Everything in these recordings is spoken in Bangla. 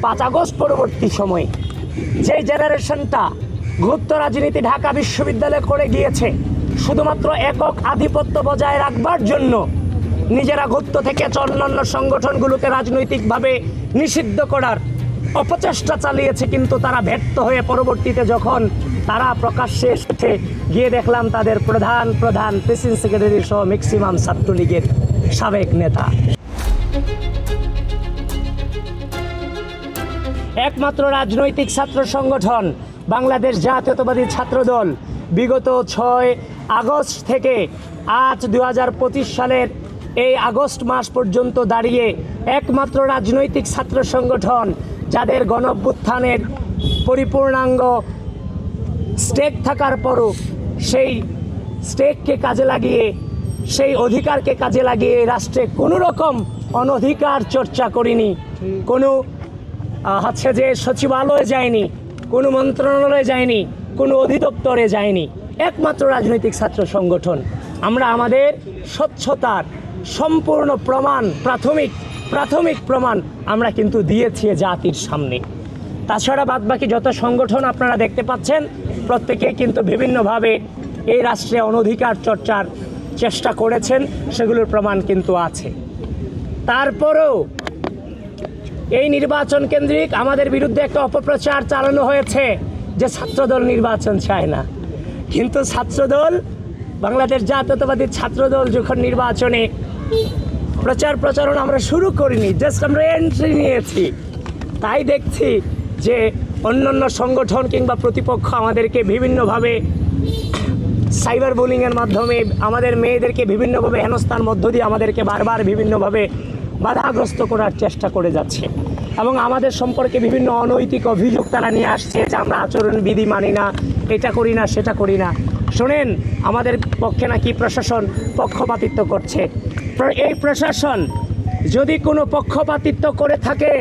5 আগস্ট পরবর্তী সময়ে যে জেনারেশনটা গুপ্ত রাজনীতি ঢাকা বিশ্ববিদ্যালয়ে করে গিয়েছে শুধুমাত্র একক আধিপত্য বজায় রাখবার জন্য, নিজেরা গুপ্ত থেকে অন্যান্য সংগঠনগুলোকে রাজনৈতিকভাবে নিষিদ্ধ করার অপচেষ্টা চালিয়েছে, কিন্তু তারা ব্যর্থ হয়ে পরবর্তীতে যখন তারা প্রকাশ্যে এসেছে গিয়ে দেখলাম তাদের প্রধান প্রেসিডেন্ট সেক্রেটারি সহ ম্যাক্সিমাম ছাত্রলীগের সাবেক নেতা। একমাত্র রাজনৈতিক ছাত্র সংগঠন বাংলাদেশ জাতীয়তাবাদী ছাত্রদল বিগত 6 আগস্ট থেকে আজ 2025 সালের এই আগস্ট মাস পর্যন্ত দাঁড়িয়ে একমাত্র রাজনৈতিক ছাত্র সংগঠন যাদের গণঅভ্যুত্থানের পরিপূর্ণাঙ্গ স্টেক থাকার পরও সেই স্টেককে কাজে লাগিয়ে, সেই অধিকারকে কাজে লাগিয়ে রাষ্ট্রে কোনো রকম অনধিকার চর্চা করিনি, কোনো হচ্ছে যে সচিবালয়ে যায়নি, কোনো মন্ত্রণালয়ে যায়নি, কোনো অধিদপ্তরে যায়নি, একমাত্র রাজনৈতিক ছাত্র সংগঠন। আমরা আমাদের স্বচ্ছতার সম্পূর্ণ প্রমাণ, প্রাথমিক প্রমাণ আমরা কিন্তু দিয়েছি জাতির সামনে। তাছাড়া বাদবাকি যত সংগঠন আপনারা দেখতে পাচ্ছেন প্রত্যেকে কিন্তু বিভিন্নভাবে এই রাষ্ট্রে অনধিকার চর্চার চেষ্টা করেছেন, সেগুলোর প্রমাণ কিন্তু আছে। তারপরেও এই নির্বাচন কেন্দ্রিক আমাদের বিরুদ্ধে একটা অপপ্রচার চালানো হয়েছে যে ছাত্রদল নির্বাচন চায় না, কিন্তু ছাত্রদল, বাংলাদেশ জাতীয়তাবাদী ছাত্রদল যখন নির্বাচনে প্রচারণা আমরা শুরু করিনি, জাস্ট আমরা এন্ট্রি নিয়েছি, তাই দেখছি যে অন্যান্য সংগঠন কিংবা প্রতিপক্ষ আমাদেরকে বিভিন্নভাবে সাইবার বুলিংয়ের মাধ্যমে, আমাদের মেয়েদেরকে বিভিন্নভাবে হেনস্থার মধ্য দিয়ে আমাদেরকে বারবার বিভিন্নভাবে বাধাগ্রস্ত করার চেষ্টা করে যাচ্ছে এবং আমাদের সম্পর্কে বিভিন্ন অনৈতিক অভিযোগ তারা নিয়ে আসছে যে আমরা আচরণবিধি মানি না, এটা করি না, সেটা করি না। শোনেন, আমাদের পক্ষে নাকি প্রশাসন পক্ষপাতিত্ব করছে। এই প্রশাসন যদি কোনো পক্ষপাতিত্ব করে থাকে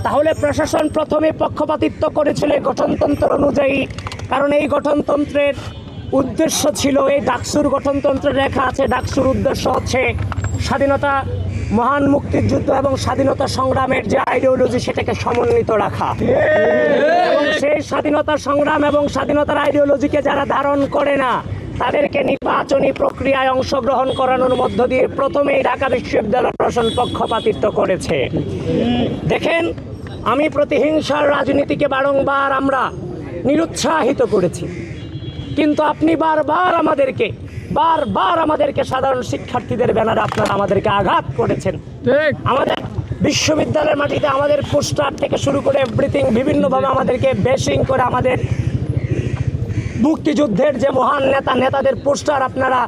তাহলে প্রশাসন প্রথমে পক্ষপাতিত্ব করেছিল গঠনতন্ত্র অনুযায়ী, কারণ এই গঠনতন্ত্রের উদ্দেশ্য ছিল, এই ডাকসুর গঠনতন্ত্রে লেখা আছে, ডাকসুর উদ্দেশ্য হচ্ছে স্বাধীনতা, মহান মুক্তিযুদ্ধ এবং স্বাধীনতা সংগ্রামের যে আইডিওলজি সেটাকে সমন্বিত রাখা। এবং সেই স্বাধীনতা সংগ্রাম এবং স্বাধীনতার আইডিওলজিকে যারা ধারণ করে না তাদেরকে নির্বাচনী প্রক্রিয়ায় অংশগ্রহণ করানোর মধ্য দিয়ে প্রথমেই ঢাকা বিশ্ববিদ্যালয় প্রশাসন পক্ষপাতিত্ব করেছে। দেখেন, আমি প্রতিহিংসার রাজনীতিকে বারংবার আমরা নিরুৎসাহিত করেছি, কিন্তু আপনি বারবার আমাদেরকে সাধারণ শিক্ষার্থীদের ব্যানারে আপনারা আমাদেরকে আঘাত করেছেন। আমাদের বিশ্ববিদ্যালয়ের মাটিতে আমাদের পোস্টার থেকে শুরু করে এভরিথিং বিভিন্নভাবে আমাদেরকে বেশিং করে আমাদের মুক্তিযুদ্ধের যে মহান নেতাদের পোস্টার আপনারা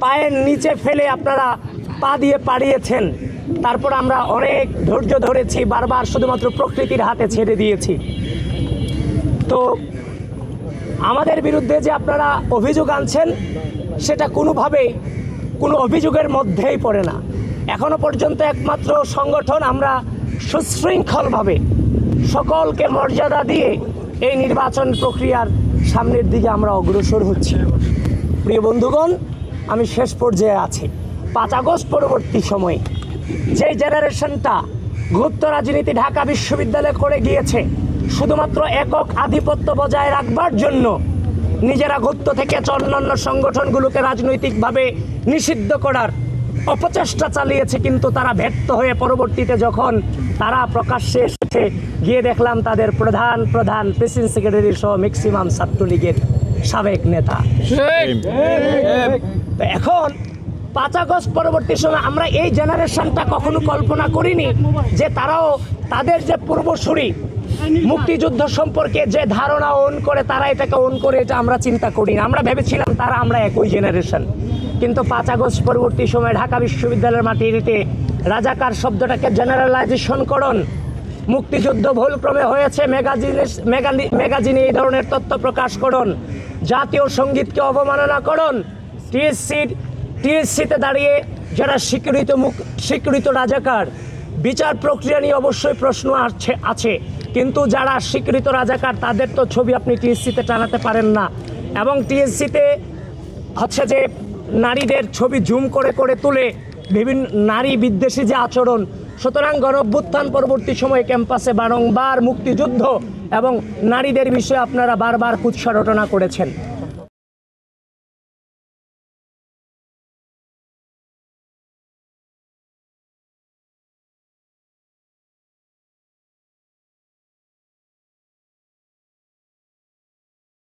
পায়ের নিচে ফেলে আপনারা পা দিয়ে পাড়িয়েছেন। তারপর আমরা অনেক ধৈর্য ধরেছি, বারবার শুধুমাত্র প্রকৃতির হাতে ছেড়ে দিয়েছি। তো আমাদের বিরুদ্ধে যে আপনারা অভিযোগ আনছেন সেটা কোনোভাবেই কোনো অভিযোগের মধ্যেই পড়ে না। এখনো পর্যন্ত একমাত্র সংগঠন আমরা সুশৃঙ্খলভাবে সকলকে মর্যাদা দিয়ে এই নির্বাচন প্রক্রিয়ার সামনের দিকে আমরা অগ্রসর হচ্ছি। প্রিয় বন্ধুগণ, আমি শেষ পর্যায়ে আছি। 5 আগস্ট পরবর্তী সময়ে যে জেনারেশনটা গুপ্ত রাজনীতি ঢাকা বিশ্ববিদ্যালয়ে করে গিয়েছে শুধুমাত্র একক আধিপত্য বজায় রাখবার জন্য, নিজেরা গুপ্ত থেকে অন্যান্য সংগঠনগুলোকে রাজনৈতিকভাবে নিষিদ্ধ করার অপচেষ্টা চালিয়েছে, কিন্তু তারা ব্যর্থ হয়ে পরবর্তীতে যখন তারা প্রকাশ্যে এসেছে গিয়ে দেখলাম তাদের প্রধান প্রেসিডেন্ট সেক্রেটারি সহ ম্যাক্সিমাম ছাত্রলীগের সাবেক নেতা। তো এখন 5 আগস্ট পরবর্তী সময় আমরা এই জেনারেশনটা কখনো কল্পনা করিনি যে তারাও তাদের যে পূর্বসূরি মুক্তিযুদ্ধ সম্পর্কে যে ধারণা ওন করে তারা এটাকে ওন করে, এটা আমরা চিন্তা করি না। আমরা ভেবেছিলাম আমরা একই জেনারেশন, কিন্তু 5 আগস্ট পরবর্তী সময় ঢাকা বিশ্ববিদ্যালয়ের মাটিতে রাজাকার শব্দটাকে জেনারেলাইজেশন করুন, মুক্তিযুদ্ধ ভুলক্রমে হয়েছে ম্যাগাজিনে এই ধরনের তথ্য প্রকাশ করুন, জাতীয় সঙ্গীতকে অবমাননা করুন, টিএসসিতে দাঁড়িয়ে যারা স্বীকৃত রাজাকার, বিচার প্রক্রিয়া নিয়ে অবশ্যই প্রশ্ন আছে, কিন্তু যারা স্বীকৃত রাজাকার তাদের তো ছবি আপনি টিএসসিতে টানাতে পারেন না। এবং টিএসসিতে হচ্ছে যে নারীদের ছবি জুম করে তুলে বিভিন্ন নারী বিদ্বেষী যে আচরণ সুতরাং গণঅভ্যুত্থান পরবর্তী সময়ে ক্যাম্পাসে বারংবার মুক্তিযুদ্ধ এবং নারীদের বিষয়ে আপনারা বারবার কুৎসা রটনা করেছেন।